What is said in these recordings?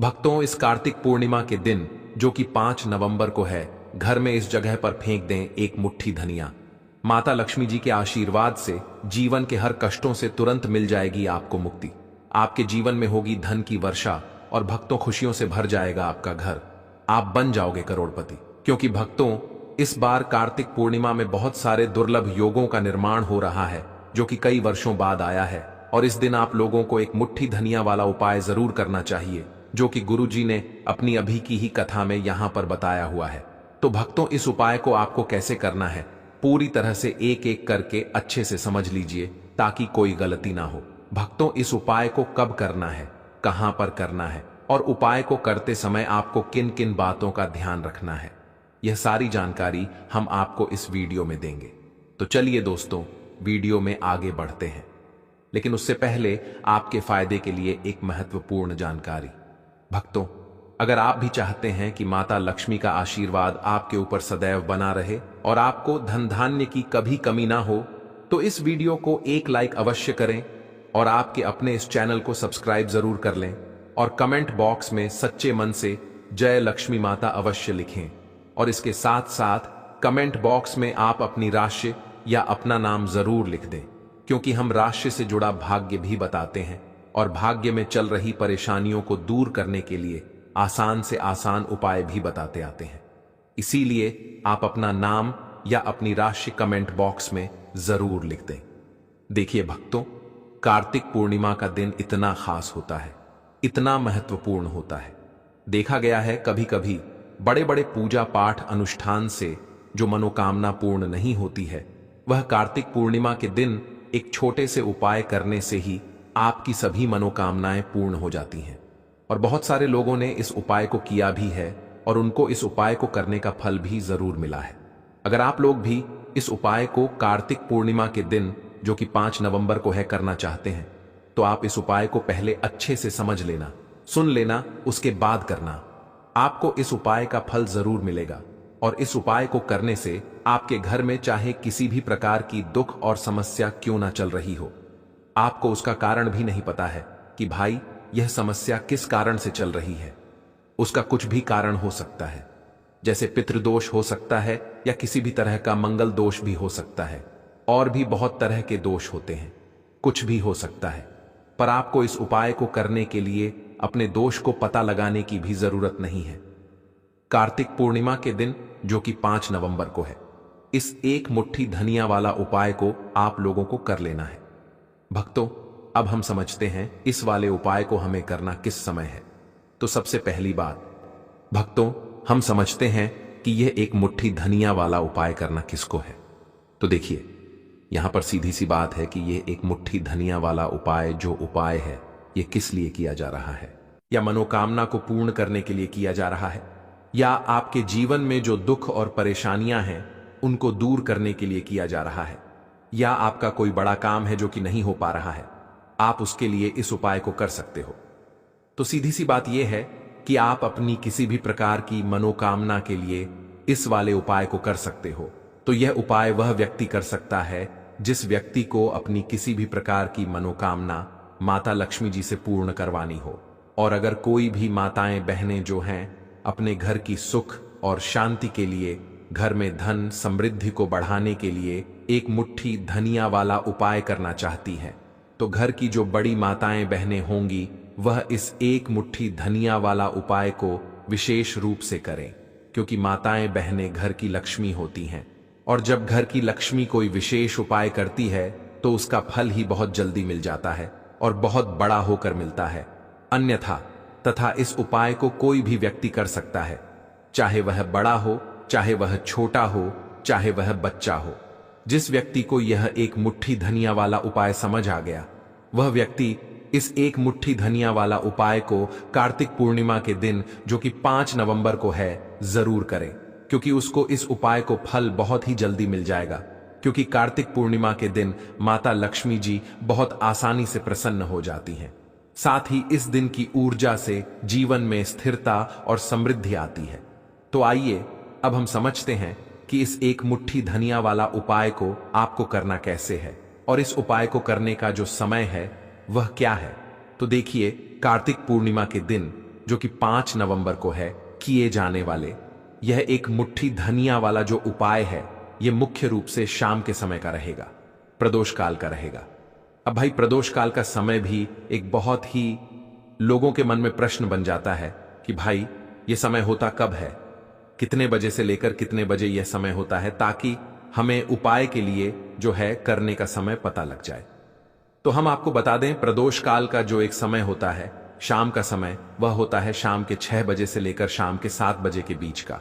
भक्तों, इस कार्तिक पूर्णिमा के दिन जो कि 5 नवंबर को है, घर में इस जगह पर फेंक दें एक मुट्ठी धनिया। माता लक्ष्मी जी के आशीर्वाद से जीवन के हर कष्टों से तुरंत मिल जाएगी आपको मुक्ति। आपके जीवन में होगी धन की वर्षा और भक्तों खुशियों से भर जाएगा आपका घर। आप बन जाओगे करोड़पति। क्योंकि भक्तों, इस बार कार्तिक पूर्णिमा में बहुत सारे दुर्लभ योगों का निर्माण हो रहा है जो कि कई वर्षों बाद आया है। और इस दिन आप लोगों को एक मुट्ठी धनिया वाला उपाय जरूर करना चाहिए जो कि गुरु जी ने अपनी अभी की ही कथा में यहां पर बताया हुआ है। तो भक्तों, इस उपाय को आपको कैसे करना है पूरी तरह से एक एक करके अच्छे से समझ लीजिए ताकि कोई गलती ना हो। भक्तों, इस उपाय को कब करना है, कहां पर करना है और उपाय को करते समय आपको किन किन बातों का ध्यान रखना है, यह सारी जानकारी हम आपको इस वीडियो में देंगे। तो चलिए दोस्तों, वीडियो में आगे बढ़ते हैं। लेकिन उससे पहले आपके फायदे के लिए एक महत्वपूर्ण जानकारी। भक्तों, अगर आप भी चाहते हैं कि माता लक्ष्मी का आशीर्वाद आपके ऊपर सदैव बना रहे और आपको धन धान्य की कभी कमी ना हो, तो इस वीडियो को एक लाइक अवश्य करें और आपके अपने इस चैनल को सब्सक्राइब जरूर कर लें और कमेंट बॉक्स में सच्चे मन से जय लक्ष्मी माता अवश्य लिखें। और इसके साथ साथ कमेंट बॉक्स में आप अपनी राशि या अपना नाम जरूर लिख दें, क्योंकि हम राशि से जुड़ा भाग्य भी बताते हैं और भाग्य में चल रही परेशानियों को दूर करने के लिए आसान से आसान उपाय भी बताते आते हैं। इसीलिए आप अपना नाम या अपनी राशि कमेंट बॉक्स में जरूर लिख दें। देखिए भक्तों, कार्तिक पूर्णिमा का दिन इतना खास होता है, इतना महत्वपूर्ण होता है। देखा गया है कभी कभी बड़े बड़े पूजा पाठ अनुष्ठान से जो मनोकामना पूर्ण नहीं होती है, वह कार्तिक पूर्णिमा के दिन एक छोटे से उपाय करने से ही आपकी सभी मनोकामनाएं पूर्ण हो जाती हैं। और बहुत सारे लोगों ने इस उपाय को किया भी है और उनको इस उपाय को करने का फल भी जरूर मिला है। अगर आप लोग भी इस उपाय को कार्तिक पूर्णिमा के दिन जो कि 5 नवंबर को है करना चाहते हैं, तो आप इस उपाय को पहले अच्छे से समझ लेना, सुन लेना, उसके बाद करना। आपको इस उपाय का फल जरूर मिलेगा। और इस उपाय को करने से आपके घर में चाहे किसी भी प्रकार की दुख और समस्या क्यों ना चल रही हो, आपको उसका कारण भी नहीं पता है कि भाई यह समस्या किस कारण से चल रही है। उसका कुछ भी कारण हो सकता है, जैसे पितृदोष हो सकता है या किसी भी तरह का मंगल दोष भी हो सकता है, और भी बहुत तरह के दोष होते हैं, कुछ भी हो सकता है। पर आपको इस उपाय को करने के लिए अपने दोष को पता लगाने की भी जरूरत नहीं है। कार्तिक पूर्णिमा के दिन जो कि 5 नवंबर को है, इस एक मुट्ठी धनिया वाला उपाय को आप लोगों को कर लेना है। भक्तों, अब हम समझते हैं इस वाले उपाय को हमें करना किस समय है। तो सबसे पहली बात भक्तों, हम समझते हैं कि यह एक मुट्ठी धनिया वाला उपाय करना किसको है। तो देखिए, यहां पर सीधी सी बात है कि यह एक मुट्ठी धनिया वाला उपाय जो उपाय है, यह किस लिए किया जा रहा है। या मनोकामना को पूर्ण करने के लिए किया जा रहा है, या आपके जीवन में जो दुख और परेशानियां हैं उनको दूर करने के लिए किया जा रहा है, या आपका कोई बड़ा काम है जो कि नहीं हो पा रहा है, आप उसके लिए इस उपाय को कर सकते हो। तो सीधी सी बात यह है कि आप अपनी किसी भी प्रकार की मनोकामना के लिए इस वाले उपाय को कर सकते हो। तो यह उपाय वह व्यक्ति कर सकता है जिस व्यक्ति को अपनी किसी भी प्रकार की मनोकामना माता लक्ष्मी जी से पूर्ण करवानी हो। और अगर कोई भी माताएं बहनें जो हैं अपने घर की सुख और शांति के लिए, घर में धन समृद्धि को बढ़ाने के लिए एक मुट्ठी धनिया वाला उपाय करना चाहती हैं, तो घर की जो बड़ी माताएं बहनें होंगी वह इस एक मुट्ठी धनिया वाला उपाय को विशेष रूप से करें, क्योंकि माताएं बहनें घर की लक्ष्मी होती हैं। और जब घर की लक्ष्मी कोई विशेष उपाय करती है तो उसका फल ही बहुत जल्दी मिल जाता है और बहुत बड़ा होकर मिलता है। अन्यथा तथा इस उपाय को कोई भी व्यक्ति कर सकता है, चाहे वह बड़ा हो, चाहे वह छोटा हो, चाहे वह बच्चा हो। जिस व्यक्ति को यह एक मुट्ठी धनिया वाला उपाय समझ आ गया, वह व्यक्ति इस एक मुट्ठी धनिया वाला उपाय को कार्तिक पूर्णिमा के दिन जो कि 5 नवंबर को है जरूर करे, क्योंकि उसको इस उपाय को फल बहुत ही जल्दी मिल जाएगा। क्योंकि कार्तिक पूर्णिमा के दिन माता लक्ष्मी जी बहुत आसानी से प्रसन्न हो जाती हैं। साथ ही इस दिन की ऊर्जा से जीवन में स्थिरता और समृद्धि आती है। तो आइए अब हम समझते हैं कि इस एक मुट्ठी धनिया वाला उपाय को आपको करना कैसे है और इस उपाय को करने का जो समय है वह क्या है। तो देखिए, कार्तिक पूर्णिमा के दिन जो कि 5 नवंबर को है, किए जाने वाले यह एक मुट्ठी धनिया वाला जो उपाय है, यह मुख्य रूप से शाम के समय का रहेगा, प्रदोष काल का रहेगा। अब भाई प्रदोष काल का समय भी एक बहुत ही लोगों के मन में प्रश्न बन जाता है कि भाई यह समय होता कब है, कितने बजे से लेकर कितने बजे यह समय होता है, ताकि हमें उपाय के लिए जो है करने का समय पता लग जाए। तो हम आपको बता दें, प्रदोष काल का जो एक समय होता है, शाम का समय, वह होता है शाम के 6 बजे से लेकर शाम के 7 बजे के बीच का।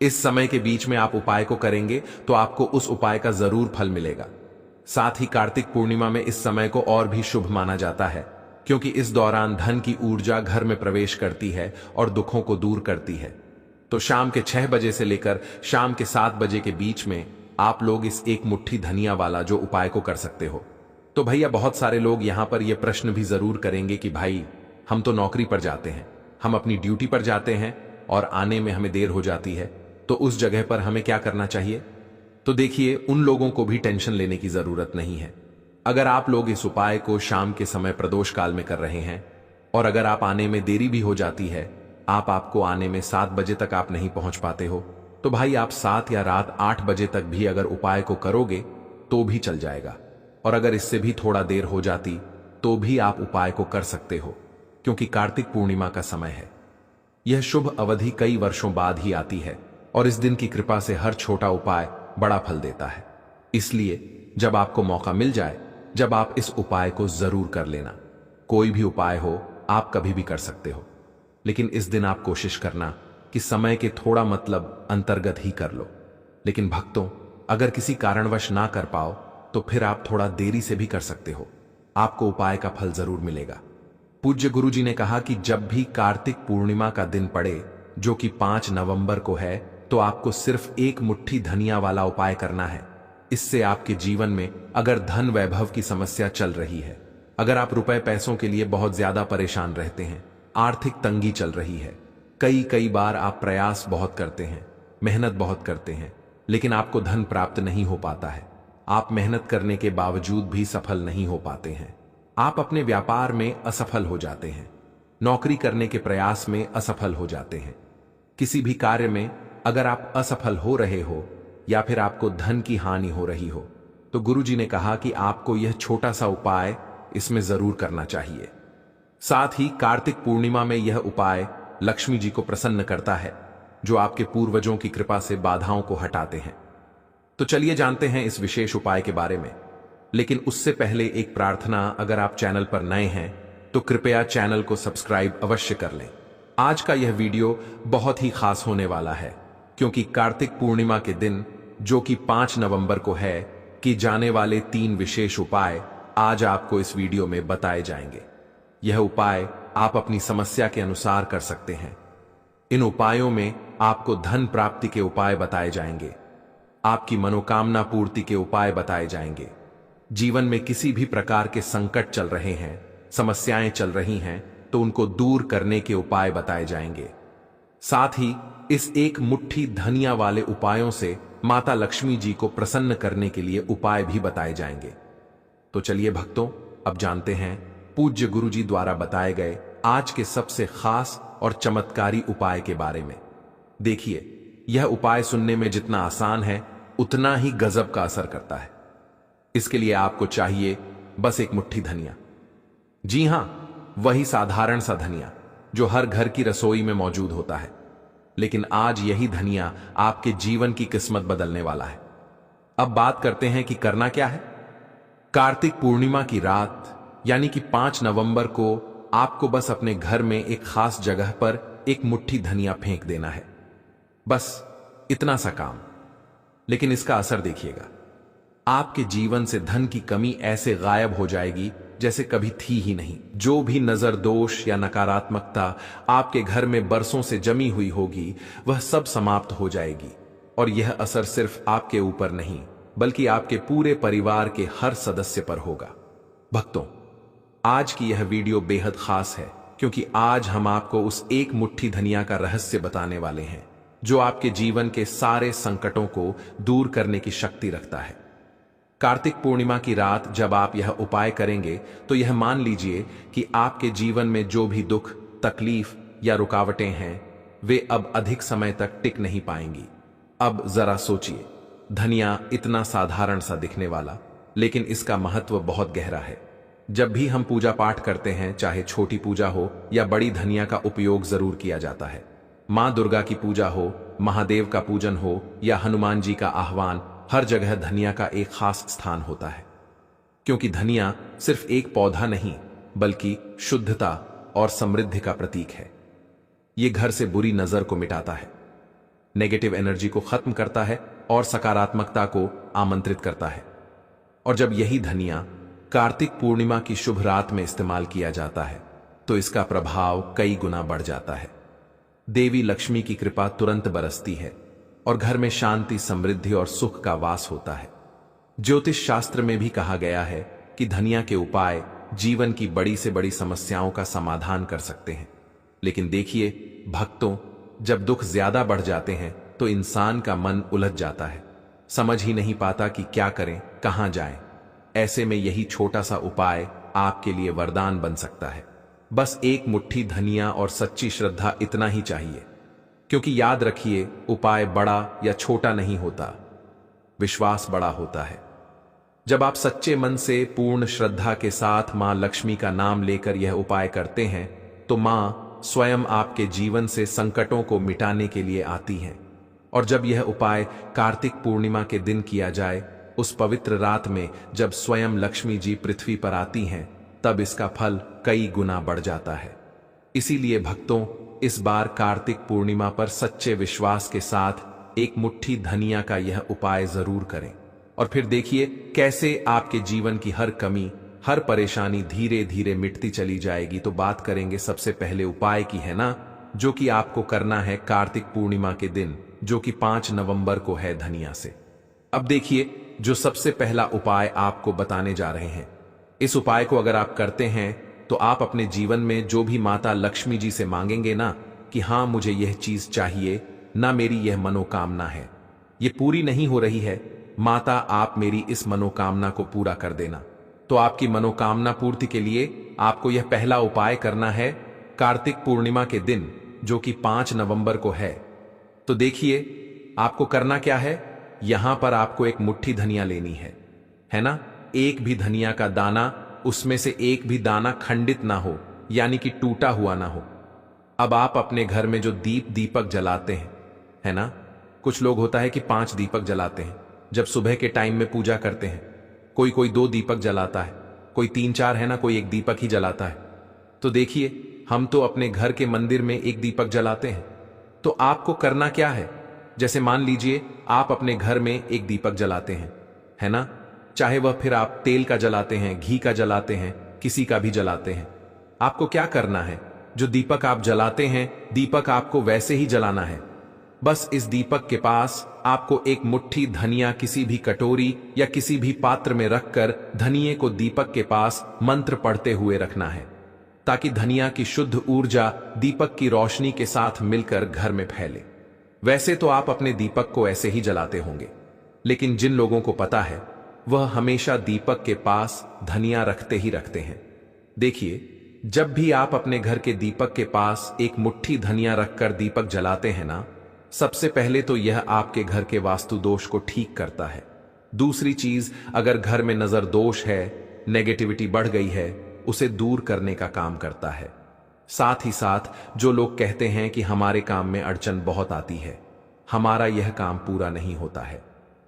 इस समय के बीच में आप उपाय को करेंगे तो आपको उस उपाय का जरूर फल मिलेगा। साथ ही कार्तिक पूर्णिमा में इस समय को और भी शुभ माना जाता है, क्योंकि इस दौरान धन की ऊर्जा घर में प्रवेश करती है और दुखों को दूर करती है। तो शाम के 6 बजे से लेकर शाम के 7 बजे के बीच में आप लोग इस एक मुट्ठी धनिया वाला जो उपाय को कर सकते हो। तो भैया बहुत सारे लोग यहां पर यह प्रश्न भी जरूर करेंगे कि भाई हम तो नौकरी पर जाते हैं, हम अपनी ड्यूटी पर जाते हैं और आने में हमें देर हो जाती है, तो उस जगह पर हमें क्या करना चाहिए? तो देखिए, उन लोगों को भी टेंशन लेने की जरूरत नहीं है। अगर आप लोग इस उपाय को शाम के समय प्रदोष काल में कर रहे हैं और अगर आप आने में देरी भी हो जाती है, आपको आने में 7 बजे तक आप नहीं पहुंच पाते हो, तो भाई आप 7 या रात 8 बजे तक भी अगर उपाय को करोगे तो भी चल जाएगा। और अगर इससे भी थोड़ा देर हो जाती तो भी आप उपाय को कर सकते हो, क्योंकि कार्तिक पूर्णिमा का समय है। यह शुभ अवधि कई वर्षों बाद ही आती है और इस दिन की कृपा से हर छोटा उपाय बड़ा फल देता है। इसलिए जब आपको मौका मिल जाए, जब आप इस उपाय को जरूर कर लेना। कोई भी उपाय हो, आप कभी भी कर सकते हो, लेकिन इस दिन आप कोशिश करना कि समय के थोड़ा मतलब अंतर्गत ही कर लो। लेकिन भक्तों, अगर किसी कारणवश ना कर पाओ तो फिर आप थोड़ा देरी से भी कर सकते हो, आपको उपाय का फल जरूर मिलेगा। पूज्य गुरु जी ने कहा कि जब भी कार्तिक पूर्णिमा का दिन पड़े, जो कि 5 नवंबर को है, तो आपको सिर्फ एक मुट्ठी धनिया वाला उपाय करना है। इससे आपके जीवन में अगर धन वैभव की समस्या चल रही है, अगर आप रुपए पैसों के लिए बहुत ज्यादा परेशान रहते हैं, आर्थिक तंगी चल रही है, कई बार आप प्रयास बहुत करते हैं, मेहनत बहुत करते हैं, लेकिन आपको धन प्राप्त नहीं हो पाता है, आप मेहनत करने के बावजूद भी सफल नहीं हो पाते हैं, आप अपने व्यापार में असफल हो जाते हैं, नौकरी करने के प्रयास में असफल हो जाते हैं, किसी भी कार्य में अगर आप असफल हो रहे हो या फिर आपको धन की हानि हो रही हो, तो गुरुजी ने कहा कि आपको यह छोटा सा उपाय इसमें जरूर करना चाहिए। साथ ही कार्तिक पूर्णिमा में यह उपाय लक्ष्मी जी को प्रसन्न करता है, जो आपके पूर्वजों की कृपा से बाधाओं को हटाते हैं। तो चलिए जानते हैं इस विशेष उपाय के बारे में, लेकिन उससे पहले एक प्रार्थना, अगर आप चैनल पर नए हैं तो कृपया चैनल को सब्सक्राइब अवश्य कर लें। आज का यह वीडियो बहुत ही खास होने वाला है, क्योंकि कार्तिक पूर्णिमा के दिन, जो कि 5 नवंबर को है, कि जाने वाले 3 विशेष उपाय आज आपको इस वीडियो में बताए जाएंगे। यह उपाय आप अपनी समस्या के अनुसार कर सकते हैं। इन उपायों में आपको धन प्राप्ति के उपाय बताए जाएंगे, आपकी मनोकामना पूर्ति के उपाय बताए जाएंगे, जीवन में किसी भी प्रकार के संकट चल रहे हैं, समस्याएं चल रही हैं, तो उनको दूर करने के उपाय बताए जाएंगे। साथ ही इस एक मुट्ठी धनिया वाले उपायों से माता लक्ष्मी जी को प्रसन्न करने के लिए उपाय भी बताए जाएंगे। तो चलिए भक्तों, अब जानते हैं पूज्य गुरु जी द्वारा बताए गए आज के सबसे खास और चमत्कारी उपाय के बारे में। देखिए, यह उपाय सुनने में जितना आसान है, उतना ही गजब का असर करता है। इसके लिए आपको चाहिए बस एक मुट्ठी धनिया। जी हां, वही साधारण सा धनिया जो हर घर की रसोई में मौजूद होता है। लेकिन आज यही धनिया आपके जीवन की किस्मत बदलने वाला है। अब बात करते हैं कि करना क्या है। कार्तिक पूर्णिमा की रात यानी कि 5 नवंबर को आपको बस अपने घर में एक खास जगह पर एक मुट्ठी धनिया फेंक देना है। बस इतना सा काम, लेकिन इसका असर देखिएगा। आपके जीवन से धन की कमी ऐसे गायब हो जाएगी जैसे कभी थी ही नहीं। जो भी नजर दोष या नकारात्मकता आपके घर में बरसों से जमी हुई होगी, वह सब समाप्त हो जाएगी। और यह असर सिर्फ आपके ऊपर नहीं, बल्कि आपके पूरे परिवार के हर सदस्य पर होगा। भक्तों, आज की यह वीडियो बेहद खास है, क्योंकि आज हम आपको उस एक मुट्ठी धनिया का रहस्य बताने वाले हैं, जो आपके जीवन के सारे संकटों को दूर करने की शक्ति रखता है। कार्तिक पूर्णिमा की रात जब आप यह उपाय करेंगे, तो यह मान लीजिए कि आपके जीवन में जो भी दुख, तकलीफ या रुकावटें हैं, वे अब अधिक समय तक टिक नहीं पाएंगी। अब जरा सोचिए, धनिया इतना साधारण सा दिखने वाला, लेकिन इसका महत्व बहुत गहरा है। जब भी हम पूजा पाठ करते हैं, चाहे छोटी पूजा हो या बड़ी, धनिया का उपयोग जरूर किया जाता है। मां दुर्गा की पूजा हो, महादेव का पूजन हो या हनुमान जी का आह्वान, हर जगह धनिया का एक खास स्थान होता है। क्योंकि धनिया सिर्फ एक पौधा नहीं, बल्कि शुद्धता और समृद्धि का प्रतीक है। ये घर से बुरी नजर को मिटाता है, नेगेटिव एनर्जी को खत्म करता है और सकारात्मकता को आमंत्रित करता है। और जब यही धनिया कार्तिक पूर्णिमा की शुभ रात में इस्तेमाल किया जाता है, तो इसका प्रभाव कई गुना बढ़ जाता है। देवी लक्ष्मी की कृपा तुरंत बरसती है और घर में शांति, समृद्धि और सुख का वास होता है। ज्योतिष शास्त्र में भी कहा गया है कि धनिया के उपाय जीवन की बड़ी से बड़ी समस्याओं का समाधान कर सकते हैं। लेकिन देखिए भक्तों, जब दुख ज्यादा बढ़ जाते हैं तो इंसान का मन उलझ जाता है, समझ ही नहीं पाता कि क्या करें, कहां जाएं। ऐसे में यही छोटा सा उपाय आपके लिए वरदान बन सकता है। बस एक मुट्ठी धनिया और सच्ची श्रद्धा, इतना ही चाहिए। क्योंकि याद रखिए, उपाय बड़ा या छोटा नहीं होता, विश्वास बड़ा होता है। जब आप सच्चे मन से पूर्ण श्रद्धा के साथ मां लक्ष्मी का नाम लेकर यह उपाय करते हैं, तो मां स्वयं आपके जीवन से संकटों को मिटाने के लिए आती हैं। और जब यह उपाय कार्तिक पूर्णिमा के दिन किया जाए, उस पवित्र रात में जब स्वयं लक्ष्मी जी पृथ्वी पर आती हैं, तब इसका फल कई गुना बढ़ जाता है। इसीलिए भक्तों, इस बार कार्तिक पूर्णिमा पर सच्चे विश्वास के साथ एक मुट्ठी धनिया का यह उपाय जरूर करें और फिर देखिए कैसे आपके जीवन की हर कमी, हर परेशानी धीरे धीरे मिटती चली जाएगी। तो बात करेंगे सबसे पहले उपाय की, है ना, जो कि आपको करना है कार्तिक पूर्णिमा के दिन, जो कि 5 नवंबर को है, धनिया से। अब देखिए, जो सबसे पहला उपाय आपको बताने जा रहे हैं, इस उपाय को अगर आप करते हैं तो आप अपने जीवन में जो भी माता लक्ष्मी जी से मांगेंगे ना कि हाँ मुझे यह चीज चाहिए, ना मेरी यह मनोकामना है, ये पूरी नहीं हो रही है, माता आप मेरी इस मनोकामना को पूरा कर देना। तो आपकी मनोकामना पूर्ति के लिए आपको यह पहला उपाय करना है कार्तिक पूर्णिमा के दिन, जो कि 5 नवंबर को है। तो देखिए आपको करना क्या है, यहां पर आपको एक मुट्ठी धनिया लेनी है ना। एक भी धनिया का दाना, उसमें से एक भी दाना खंडित ना हो, यानी कि टूटा हुआ ना हो। अब आप अपने घर में जो दीपक जलाते हैं, है ना, कुछ लोग होता है कि 5 दीपक जलाते हैं जब सुबह के टाइम में पूजा करते हैं। कोई 2 दीपक जलाता है, कोई 3-4, है ना, कोई 1 दीपक ही जलाता है। तो देखिए हम तो अपने घर के मंदिर में 1 दीपक जलाते हैं। तो आपको करना क्या है, जैसे मान लीजिए आप अपने घर में 1 दीपक जलाते हैं, है ना, चाहे वह फिर आप तेल का जलाते हैं, घी का जलाते हैं, किसी का भी जलाते हैं। आपको क्या करना है, जो दीपक आप जलाते हैं, दीपक आपको वैसे ही जलाना है। बस इस दीपक के पास आपको एक मुट्ठी धनिया किसी भी कटोरी या किसी भी पात्र में रखकर धनिये को दीपक के पास मंत्र पढ़ते हुए रखना है, ताकि धनिया की शुद्ध ऊर्जा दीपक की रोशनी के साथ मिलकर घर में फैले। वैसे तो आप अपने दीपक को ऐसे ही जलाते होंगे, लेकिन जिन लोगों को पता है वह हमेशा दीपक के पास धनिया रखते ही रखते हैं। देखिए, जब भी आप अपने घर के दीपक के पास एक मुट्ठी धनिया रखकर दीपक जलाते हैं ना, सबसे पहले तो यह आपके घर के वास्तु दोष को ठीक करता है। दूसरी चीज, अगर घर में नजर दोष है, नेगेटिविटी बढ़ गई है, उसे दूर करने का काम करता है। साथ ही साथ जो लोग कहते हैं कि हमारे काम में अड़चन बहुत आती है, हमारा यह काम पूरा नहीं होता है,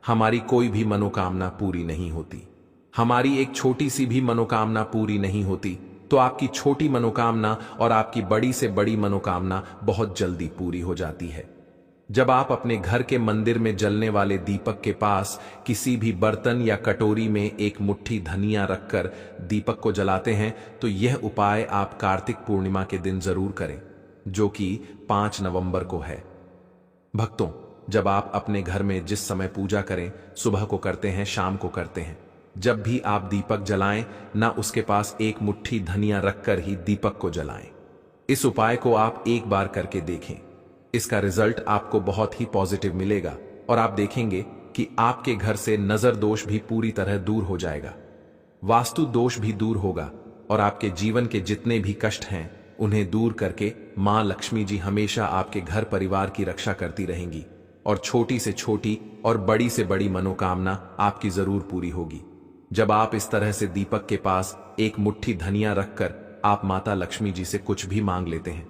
हमारी कोई भी मनोकामना पूरी नहीं होती, हमारी एक छोटी सी भी मनोकामना पूरी नहीं होती, तो आपकी छोटी मनोकामना और आपकी बड़ी से बड़ी मनोकामना बहुत जल्दी पूरी हो जाती है। जब आप अपने घर के मंदिर में जलने वाले दीपक के पास किसी भी बर्तन या कटोरी में एक मुट्ठी धनिया रखकर दीपक को जलाते हैं, तो यह उपाय आप कार्तिक पूर्णिमा के दिन जरूर करें, जो कि 5 नवंबर को है। भक्तों, जब आप अपने घर में जिस समय पूजा करें, सुबह को करते हैं, शाम को करते हैं, जब भी आप दीपक जलाएं ना, उसके पास एक मुट्ठी धनिया रखकर ही दीपक को जलाएं। इस उपाय को आप एक बार करके देखें, इसका रिजल्ट आपको बहुत ही पॉजिटिव मिलेगा और आप देखेंगे कि आपके घर से नजर दोष भी पूरी तरह दूर हो जाएगा, वास्तु दोष भी दूर होगा और आपके जीवन के जितने भी कष्ट हैं उन्हें दूर करके मां लक्ष्मी जी हमेशा आपके घर परिवार की रक्षा करती रहेंगी और छोटी से छोटी और बड़ी से बड़ी मनोकामना आपकी जरूर पूरी होगी। जब आप इस तरह से दीपक के पास एक मुट्ठी धनिया रखकर आप माता लक्ष्मी जी से कुछ भी मांग लेते हैं।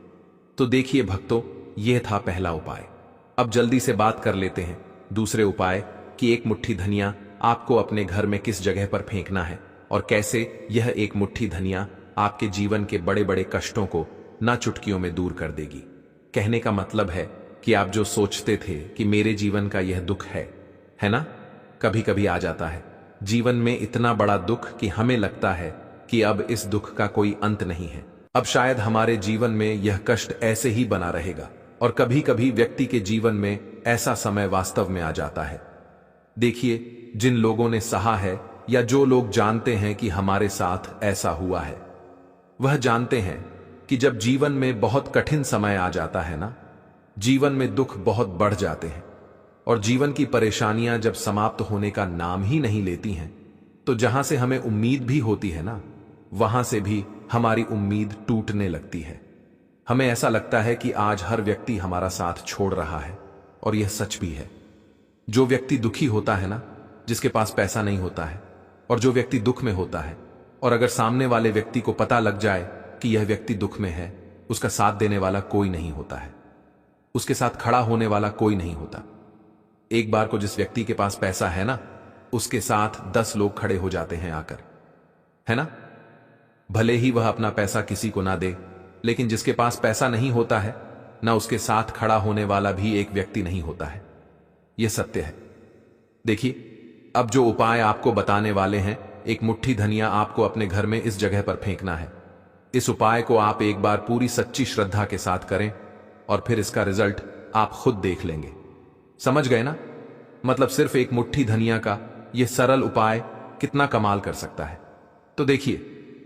तो देखिए भक्तों, यह था पहला उपाय। अब जल्दी से बात कर लेते हैं दूसरे उपाय कि एक मुट्ठी धनिया आपको अपने घर में किस जगह पर फेंकना है और कैसे यह एक मुट्ठी धनिया आपके जीवन के बड़े बड़े कष्टों को ना चुटकियों में दूर कर देगी। कहने का मतलब है कि आप जो सोचते थे कि मेरे जीवन का यह दुख है ना, कभी कभी आ जाता है जीवन में इतना बड़ा दुख कि हमें लगता है कि अब इस दुख का कोई अंत नहीं है। अब शायद हमारे जीवन में यह कष्ट ऐसे ही बना रहेगा और कभी कभी व्यक्ति के जीवन में ऐसा समय वास्तव में आ जाता है। देखिए, जिन लोगों ने सहा है या जो लोग जानते हैं कि हमारे साथ ऐसा हुआ है, वह जानते हैं कि जब जीवन में बहुत कठिन समय आ जाता है ना, जीवन में दुख बहुत बढ़ जाते हैं और जीवन की परेशानियां जब समाप्त होने का नाम ही नहीं लेती हैं, तो जहां से हमें उम्मीद भी होती है ना, वहां से भी हमारी उम्मीद टूटने लगती है। हमें ऐसा लगता है कि आज हर व्यक्ति हमारा साथ छोड़ रहा है और यह सच भी है। जो व्यक्ति दुखी होता है ना, जिसके पास पैसा नहीं होता है, और जो व्यक्ति दुख में होता है, और अगर सामने वाले व्यक्ति को पता लग जाए कि यह व्यक्ति दुख में है, उसका साथ देने वाला कोई नहीं होता है, उसके साथ खड़ा होने वाला कोई नहीं होता। एक बार को जिस व्यक्ति के पास पैसा है ना, उसके साथ 10 लोग खड़े हो जाते हैं आकर, है ना। भले ही वह अपना पैसा किसी को ना दे, लेकिन जिसके पास पैसा नहीं होता है ना, उसके साथ खड़ा होने वाला भी एक व्यक्ति नहीं होता है। यह सत्य है। देखिए, अब जो उपाय आपको बताने वाले हैं, एक मुट्ठी धनिया आपको अपने घर में इस जगह पर फेंकना है। इस उपाय को आप एक बार पूरी सच्ची श्रद्धा के साथ करें और फिर इसका रिजल्ट आप खुद देख लेंगे। समझ गए ना? मतलब सिर्फ एक मुट्ठी धनिया का यह सरल उपाय कितना कमाल कर सकता है। तो देखिए,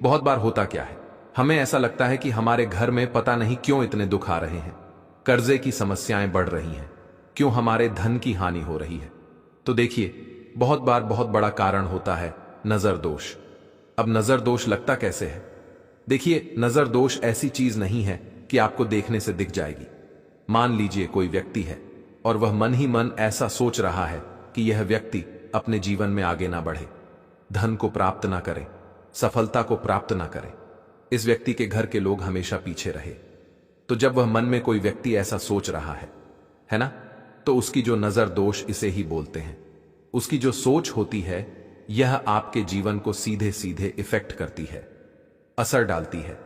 बहुत बार होता क्या है, हमें ऐसा लगता है कि हमारे घर में पता नहीं क्यों इतने दुख आ रहे हैं, कर्जे की समस्याएं बढ़ रही हैं, क्यों हमारे धन की हानि हो रही है। तो देखिए, बहुत बार बहुत बड़ा कारण होता है नजर दोष। अब नजर दोष लगता कैसे है? देखिए, नजर दोष ऐसी चीज नहीं है कि आपको देखने से दिख जाएगी। मान लीजिए कोई व्यक्ति है और वह मन ही मन ऐसा सोच रहा है कि यह व्यक्ति अपने जीवन में आगे ना बढ़े, धन को प्राप्त ना करे, सफलता को प्राप्त ना करे, इस व्यक्ति के घर के लोग हमेशा पीछे रहे। तो जब वह मन में कोई व्यक्ति ऐसा सोच रहा है ना, तो उसकी जो नजर दोष इसे ही बोलते हैं। उसकी जो सोच होती है, यह आपके जीवन को सीधे सीधे इफेक्ट करती है, असर डालती है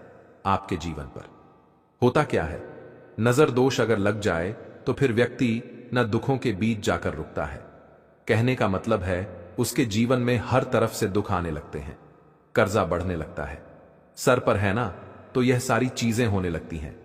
आपके जीवन पर। होता क्या है, नजर दोष अगर लग जाए तो फिर व्यक्ति न दुखों के बीच जाकर रुकता है। कहने का मतलब है, उसके जीवन में हर तरफ से दुख आने लगते हैं, कर्जा बढ़ने लगता है, सर पर है ना, तो यह सारी चीजें होने लगती हैं।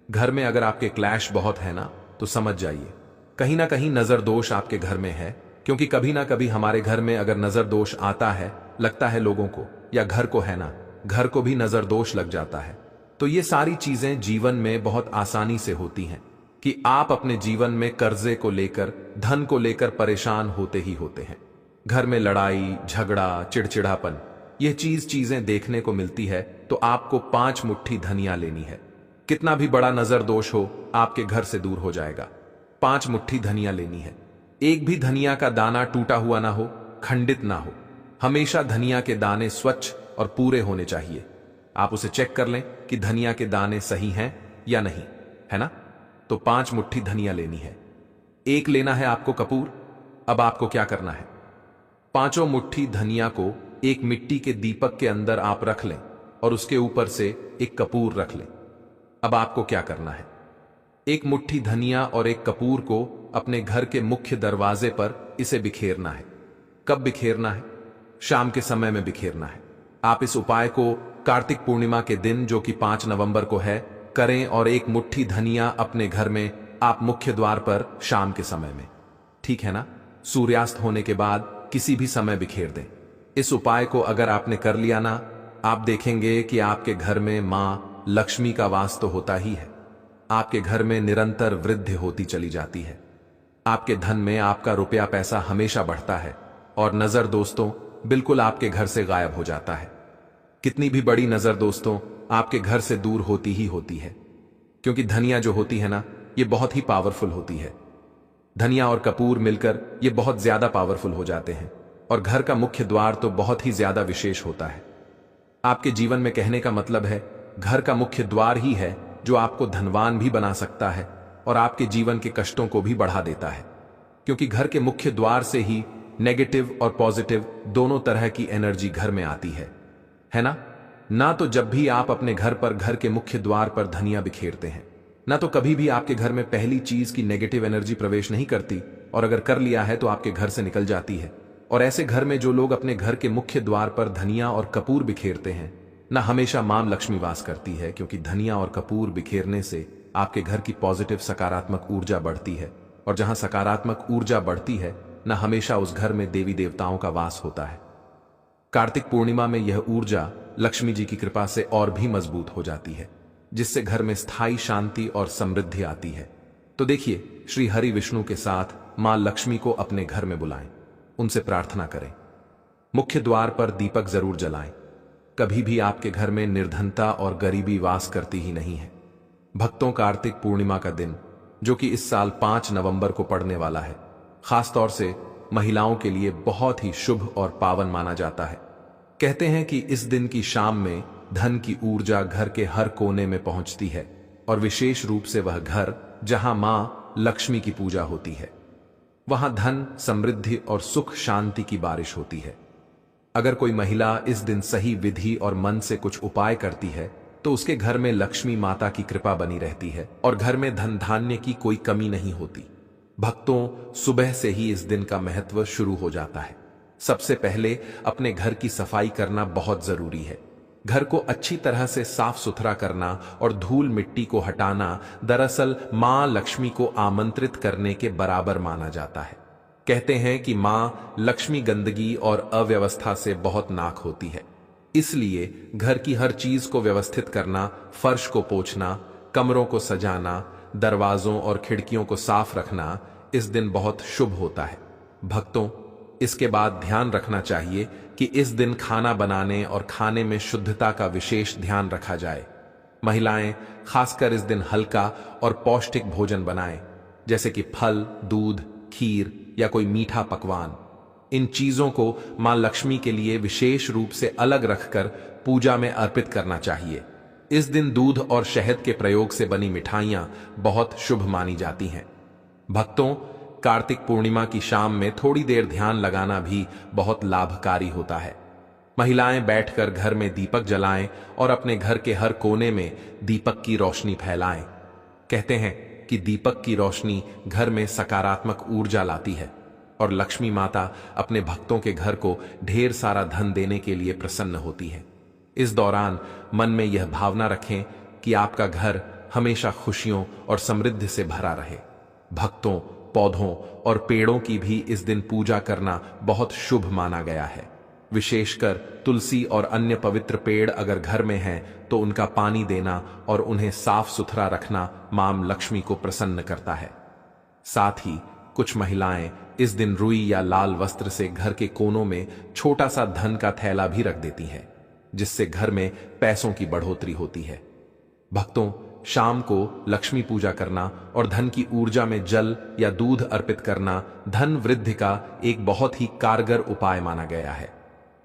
घर में अगर आपके क्लैश बहुत है ना, तो समझ जाइए कहीं ना कहीं नजर दोष आपके घर में है। क्योंकि कभी ना कभी हमारे घर में अगर नजर दोष आता है, लगता है लोगों को या घर को है ना, घर को भी नजर दोष लग जाता है। तो ये सारी चीजें जीवन में बहुत आसानी से होती हैं कि आप अपने जीवन में कर्जे को लेकर, धन को लेकर परेशान होते ही होते हैं। घर में लड़ाई झगड़ा, चिड़चिड़ापन, यह चीजें देखने को मिलती है। तो आपको 5 मुट्ठी धनिया लेनी है। कितना भी बड़ा नजर दोष हो, आपके घर से दूर हो जाएगा। 5 मुट्ठी धनिया लेनी है। एक भी धनिया का दाना टूटा हुआ ना हो, खंडित ना हो। हमेशा धनिया के दाने स्वच्छ और पूरे होने चाहिए। आप उसे चेक कर लें कि धनिया के दाने सही हैं या नहीं, है ना। तो 5 मुट्ठी धनिया लेनी है। एक लेना है आपको कपूर। अब आपको क्या करना है, 5 मुट्ठी धनिया को एक मिट्टी के दीपक के अंदर आप रख लें और उसके ऊपर से एक कपूर रख लें। अब आपको क्या करना है, एक मुट्ठी धनिया और एक कपूर को अपने घर के मुख्य दरवाजे पर इसे बिखेरना है। कब बिखेरना है? शाम के समय में बिखेरना है। आप इस उपाय को कार्तिक पूर्णिमा के दिन, जो कि 5 नवंबर को है, करें और एक मुट्ठी धनिया अपने घर में आप मुख्य द्वार पर शाम के समय में, ठीक है ना, सूर्यास्त होने के बाद किसी भी समय बिखेर दें। इस उपाय को अगर आपने कर लिया ना, आप देखेंगे कि आपके घर में मां लक्ष्मी का वास तो होता ही है। आपके घर में निरंतर वृद्धि होती चली जाती है। आपके धन में आपका रुपया पैसा हमेशा बढ़ता है और नजर दोस्तों बिल्कुल आपके घर से गायब हो जाता है। कितनी भी बड़ी नजर दोस्तों आपके घर से दूर होती ही होती है, क्योंकि धनिया जो होती है ना, ये बहुत ही पावरफुल होती है। धनिया और कपूर मिलकर ये बहुत ज्यादा पावरफुल हो जाते हैं और घर का मुख्य द्वार तो बहुत ही ज्यादा विशेष होता है। आपके जीवन में कहने का मतलब है, घर का मुख्य द्वार ही है जो आपको धनवान भी बना सकता है और आपके जीवन के कष्टों को भी बढ़ा देता है, क्योंकि घर के मुख्य द्वार से ही नेगेटिव और पॉजिटिव दोनों तरह की एनर्जी घर में आती है ना? तो जब भी आप अपने घर पर घर के मुख्य द्वार पर धनिया बिखेरते हैं, ना तो कभी भी आपके घर में पहली चीज की नेगेटिव एनर्जी प्रवेश नहीं करती, और अगर कर लिया है तो आपके घर से निकल जाती है। और ऐसे घर में जो लोग अपने घर के मुख्य द्वार पर धनिया और कपूर बिखेरते हैं ना, हमेशा मां लक्ष्मी वास करती है, क्योंकि धनिया और कपूर बिखेरने से आपके घर की पॉजिटिव सकारात्मक ऊर्जा बढ़ती है, और जहां सकारात्मक ऊर्जा बढ़ती है ना, हमेशा उस घर में देवी देवताओं का वास होता है। कार्तिक पूर्णिमा में यह ऊर्जा लक्ष्मी जी की कृपा से और भी मजबूत हो जाती है, जिससे घर में स्थायी शांति और समृद्धि आती है। तो देखिए, श्री हरि विष्णु के साथ मां लक्ष्मी को अपने घर में बुलाएं, उनसे प्रार्थना करें, मुख्य द्वार पर दीपक जरूर जलाएं। कभी भी आपके घर में निर्धनता और गरीबी वास करती ही नहीं है। भक्तों, कार्तिक पूर्णिमा का दिन, जो कि इस साल 5 नवंबर को पड़ने वाला है, खासतौर से महिलाओं के लिए बहुत ही शुभ और पावन माना जाता है। कहते हैं कि इस दिन की शाम में धन की ऊर्जा घर के हर कोने में पहुंचती है, और विशेष रूप से वह घर जहां मां लक्ष्मी की पूजा होती है, वहां धन, समृद्धि और सुख शांति की बारिश होती है। अगर कोई महिला इस दिन सही विधि और मन से कुछ उपाय करती है तो उसके घर में लक्ष्मी माता की कृपा बनी रहती है और घर में धन धान्य की कोई कमी नहीं होती। भक्तों, सुबह से ही इस दिन का महत्व शुरू हो जाता है। सबसे पहले अपने घर की सफाई करना बहुत जरूरी है। घर को अच्छी तरह से साफ सुथरा करना और धूल मिट्टी को हटाना दरअसल मां लक्ष्मी को आमंत्रित करने के बराबर माना जाता है। कहते हैं कि मां लक्ष्मी गंदगी और अव्यवस्था से बहुत नाक होती है, इसलिए घर की हर चीज को व्यवस्थित करना, फर्श को पोंछना, कमरों को सजाना, दरवाजों और खिड़कियों को साफ रखना इस दिन बहुत शुभ होता है। भक्तों, इसके बाद ध्यान रखना चाहिए कि इस दिन खाना बनाने और खाने में शुद्धता का विशेष ध्यान रखा जाए। महिलाएं खासकर इस दिन हल्का और पौष्टिक भोजन बनाएं, जैसे कि फल, दूध, खीर या कोई मीठा पकवान। इन चीजों को मां लक्ष्मी के लिए विशेष रूप से अलग रखकर पूजा में अर्पित करना चाहिए। इस दिन दूध और शहद के प्रयोग से बनी मिठाइयां बहुत शुभ मानी जाती हैं। भक्तों, कार्तिक पूर्णिमा की शाम में थोड़ी देर ध्यान लगाना भी बहुत लाभकारी होता है। महिलाएं बैठकर घर में दीपक जलाएं और अपने घर के हर कोने में दीपक की रोशनी फैलाएं। कहते हैं कि दीपक की रोशनी घर में सकारात्मक ऊर्जा लाती है और लक्ष्मी माता अपने भक्तों के घर को ढेर सारा धन देने के लिए प्रसन्न होती है। इस दौरान मन में यह भावना रखें कि आपका घर हमेशा खुशियों और समृद्धि से भरा रहे। भक्तों, पौधों और पेड़ों की भी इस दिन पूजा करना बहुत शुभ माना गया है। विशेषकर तुलसी और अन्य पवित्र पेड़ अगर घर में हैं तो उनका पानी देना और उन्हें साफ सुथरा रखना मां लक्ष्मी को प्रसन्न करता है। साथ ही कुछ महिलाएं इस दिन रुई या लाल वस्त्र से घर के कोनों में छोटा सा धन का थैला भी रख देती हैं, जिससे घर में पैसों की बढ़ोतरी होती है। भक्तों, शाम को लक्ष्मी पूजा करना और धन की ऊर्जा में जल या दूध अर्पित करना धन वृद्धि का एक बहुत ही कारगर उपाय माना गया है।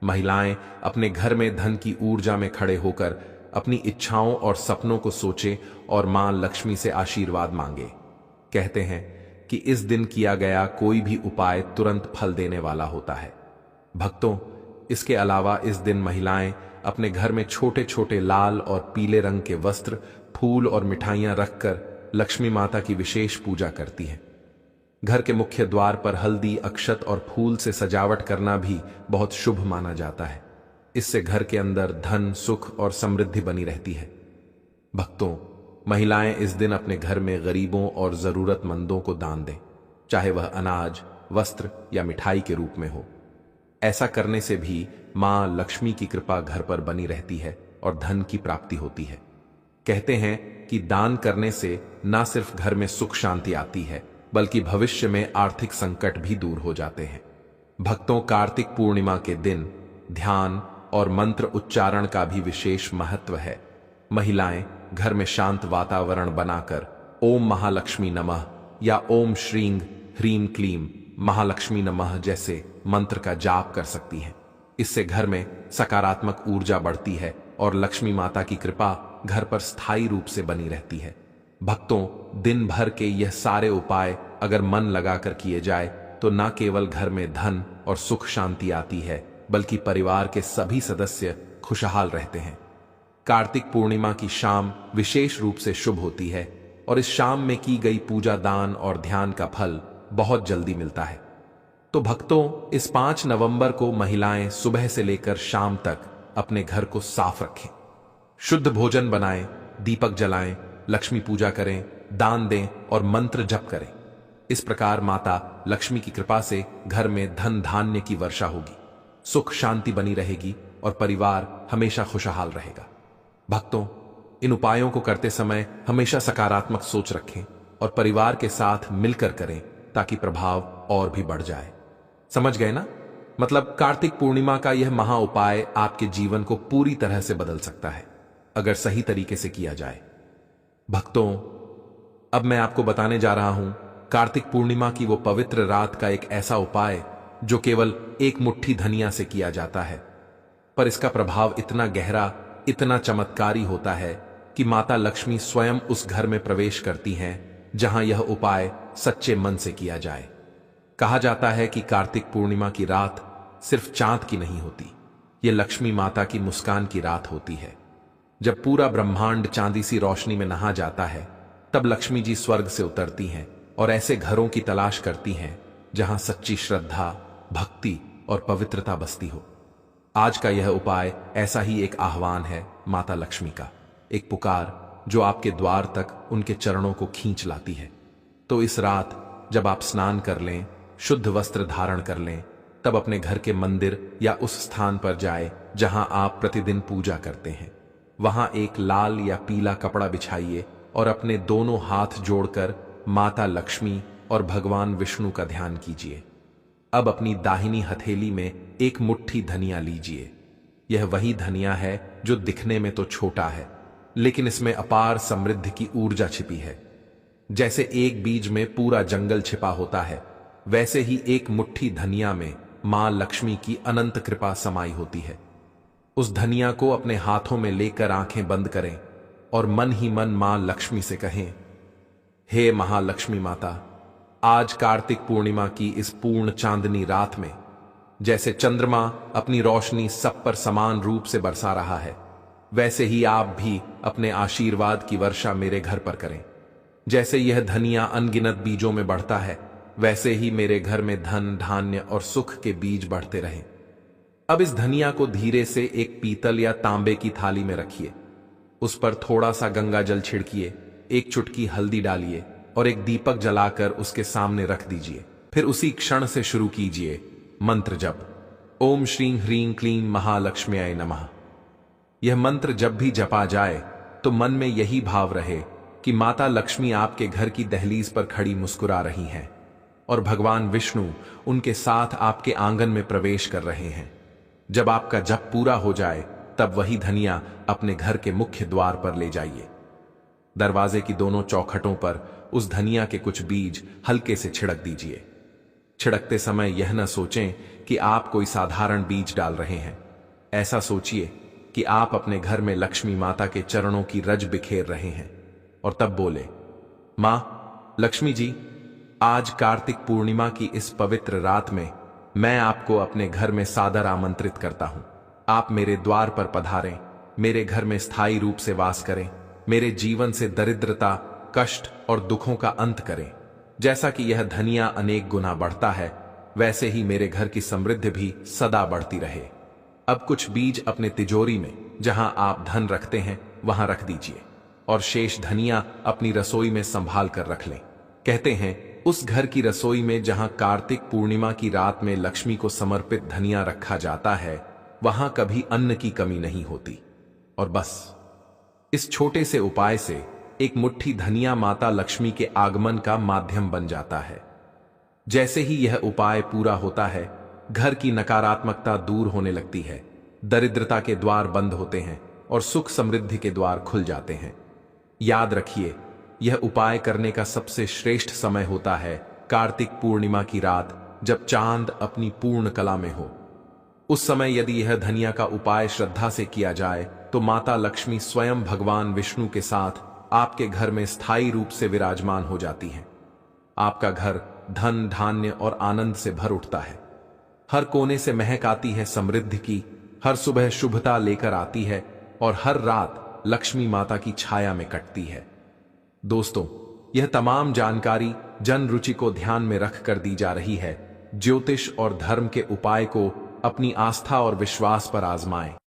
महिलाएं अपने घर में धन की ऊर्जा में खड़े होकर अपनी इच्छाओं और सपनों को सोचे और मां लक्ष्मी से आशीर्वाद मांगे। कहते हैं कि इस दिन किया गया कोई भी उपाय तुरंत फल देने वाला होता है। भक्तों, इसके अलावा इस दिन महिलाएं अपने घर में छोटे छोटे लाल और पीले रंग के वस्त्र, फूल और मिठाइयां रखकर लक्ष्मी माता की विशेष पूजा करती हैं। घर के मुख्य द्वार पर हल्दी, अक्षत और फूल से सजावट करना भी बहुत शुभ माना जाता है। इससे घर के अंदर धन, सुख और समृद्धि बनी रहती है। भक्तों, महिलाएं इस दिन अपने घर में गरीबों और जरूरतमंदों को दान दें, चाहे वह अनाज, वस्त्र या मिठाई के रूप में हो। ऐसा करने से भी मां लक्ष्मी की कृपा घर पर बनी रहती है और धन की प्राप्ति होती है। कहते हैं कि दान करने से न सिर्फ घर में सुख शांति आती है, बल्कि भविष्य में आर्थिक संकट भी दूर हो जाते हैं। भक्तों, कार्तिक पूर्णिमा के दिन ध्यान और मंत्र उच्चारण का भी विशेष महत्व है। महिलाएं घर में शांत वातावरण बनाकर ओम महालक्ष्मी नमः या ओम श्रीं ह्रीं क्लीं महालक्ष्मी नमः जैसे मंत्र का जाप कर सकती हैं। इससे घर में सकारात्मक ऊर्जा बढ़ती है और लक्ष्मी माता की कृपा घर पर स्थायी रूप से बनी रहती है। भक्तों, दिन भर के यह सारे उपाय अगर मन लगाकर किए जाए तो न केवल घर में धन और सुख शांति आती है, बल्कि परिवार के सभी सदस्य खुशहाल रहते हैं। कार्तिक पूर्णिमा की शाम विशेष रूप से शुभ होती है और इस शाम में की गई पूजा, दान और ध्यान का फल बहुत जल्दी मिलता है। तो भक्तों, इस 5 नवंबर को महिलाएं सुबह से लेकर शाम तक अपने घर को साफ रखें, शुद्ध भोजन बनाएं, दीपक जलाएं, लक्ष्मी पूजा करें, दान दें और मंत्र जप करें। इस प्रकार माता लक्ष्मी की कृपा से घर में धन धान्य की वर्षा होगी, सुख शांति बनी रहेगी और परिवार हमेशा खुशहाल रहेगा। भक्तों, इन उपायों को करते समय हमेशा सकारात्मक सोच रखें और परिवार के साथ मिलकर करें ताकि प्रभाव और भी बढ़ जाए। समझ गए ना? मतलब कार्तिक पूर्णिमा का यह महा उपाय आपके जीवन को पूरी तरह से बदल सकता है अगर सही तरीके से किया जाए। भक्तों, अब मैं आपको बताने जा रहा हूं कार्तिक पूर्णिमा की वो पवित्र रात का एक ऐसा उपाय जो केवल एक मुट्ठी धनिया से किया जाता है, पर इसका प्रभाव इतना गहरा, इतना चमत्कारी होता है कि माता लक्ष्मी स्वयं उस घर में प्रवेश करती हैं जहां यह उपाय सच्चे मन से किया जाए। कहा जाता है कि कार्तिक पूर्णिमा की रात सिर्फ चांद की नहीं होती, यह लक्ष्मी माता की मुस्कान की रात होती है। जब पूरा ब्रह्मांड चांदी सी रोशनी में नहा जाता है, तब लक्ष्मी जी स्वर्ग से उतरती हैं और ऐसे घरों की तलाश करती हैं जहां सच्ची श्रद्धा, भक्ति और पवित्रता बसती हो। आज का यह उपाय ऐसा ही एक आह्वान है माता लक्ष्मी का, एक पुकार जो आपके द्वार तक उनके चरणों को खींच लाती है। तो इस रात जब आप स्नान कर लें, शुद्ध वस्त्र धारण कर लें, तब अपने घर के मंदिर या उस स्थान पर जाएं जहां आप प्रतिदिन पूजा करते हैं। वहां एक लाल या पीला कपड़ा बिछाइए और अपने दोनों हाथ जोड़कर माता लक्ष्मी और भगवान विष्णु का ध्यान कीजिए। अब अपनी दाहिनी हथेली में एक मुट्ठी धनिया लीजिए। यह वही धनिया है जो दिखने में तो छोटा है, लेकिन इसमें अपार समृद्धि की ऊर्जा छिपी है। जैसे एक बीज में पूरा जंगल छिपा होता है, वैसे ही एक मुट्ठी धनिया में मां लक्ष्मी की अनंत कृपा समाई होती है। उस धनिया को अपने हाथों में लेकर आंखें बंद करें और मन ही मन मां लक्ष्मी से कहें, हे महालक्ष्मी माता, आज कार्तिक पूर्णिमा की इस पूर्ण चांदनी रात में जैसे चंद्रमा अपनी रोशनी सब पर समान रूप से बरसा रहा है, वैसे ही आप भी अपने आशीर्वाद की वर्षा मेरे घर पर करें। जैसे यह धनिया अनगिनत बीजों में बढ़ता है, वैसे ही मेरे घर में धन, धान्य और सुख के बीज बढ़ते रहें। अब इस धनिया को धीरे से एक पीतल या तांबे की थाली में रखिए। उस पर थोड़ा सा गंगा जल छिड़किए, एक चुटकी हल्दी डालिए और एक दीपक जलाकर उसके सामने रख दीजिए। फिर उसी क्षण से शुरू कीजिए मंत्र जप, ओम श्रीं ह्रीं क्लीं महालक्ष्म्याय नमः। यह मंत्र जब भी जपा जाए तो मन में यही भाव रहे कि माता लक्ष्मी आपके घर की दहलीज पर खड़ी मुस्कुरा रही हैं और भगवान विष्णु उनके साथ आपके आंगन में प्रवेश कर रहे हैं। जब आपका जप पूरा हो जाए तब वही धनिया अपने घर के मुख्य द्वार पर ले जाइए। दरवाजे की दोनों चौखटों पर उस धनिया के कुछ बीज हल्के से छिड़क दीजिए। छिड़कते समय यह न सोचें कि आप कोई साधारण बीज डाल रहे हैं। ऐसा सोचिए कि आप अपने घर में लक्ष्मी माता के चरणों की रज बिखेर रहे हैं और तब बोले, मां लक्ष्मी जी, आज कार्तिक पूर्णिमा की इस पवित्र रात में मैं आपको अपने घर में सादर आमंत्रित करता हूं। आप मेरे द्वार पर पधारें, मेरे घर में स्थायी रूप से वास करें, मेरे जीवन से दरिद्रता, कष्ट और दुखों का अंत करें। जैसा कि यह धनिया अनेक गुना बढ़ता है, वैसे ही मेरे घर की समृद्धि भी सदा बढ़ती रहे। अब कुछ बीज अपने तिजोरी में जहां आप धन रखते हैं वहां रख दीजिए और शेष धनिया अपनी रसोई में संभाल कर रख लें। कहते हैं उस घर की रसोई में जहां कार्तिक पूर्णिमा की रात में लक्ष्मी को समर्पित धनिया रखा जाता है, वहां कभी अन्न की कमी नहीं होती। और बस इस छोटे से उपाय से एक मुट्ठी धनिया माता लक्ष्मी के आगमन का माध्यम बन जाता है। जैसे ही यह उपाय पूरा होता है, घर की नकारात्मकता दूर होने लगती है, दरिद्रता के द्वार बंद होते हैं और सुख समृद्धि के द्वार खुल जाते हैं। याद रखिए, यह उपाय करने का सबसे श्रेष्ठ समय होता है कार्तिक पूर्णिमा की रात, जब चांद अपनी पूर्ण कला में हो। उस समय यदि यह धनिया का उपाय श्रद्धा से किया जाए तो माता लक्ष्मी स्वयं भगवान विष्णु के साथ आपके घर में स्थायी रूप से विराजमान हो जाती हैं। आपका घर धन, धान्य और आनंद से भर उठता है। हर कोने से महक आती है समृद्धि की, हर सुबह शुभता लेकर आती है और हर रात लक्ष्मी माता की छाया में कटती है। दोस्तों, यह तमाम जानकारी जन रुचि को ध्यान में रखकर दी जा रही है। ज्योतिष और धर्म के उपाय को अपनी आस्था और विश्वास पर आजमाएं।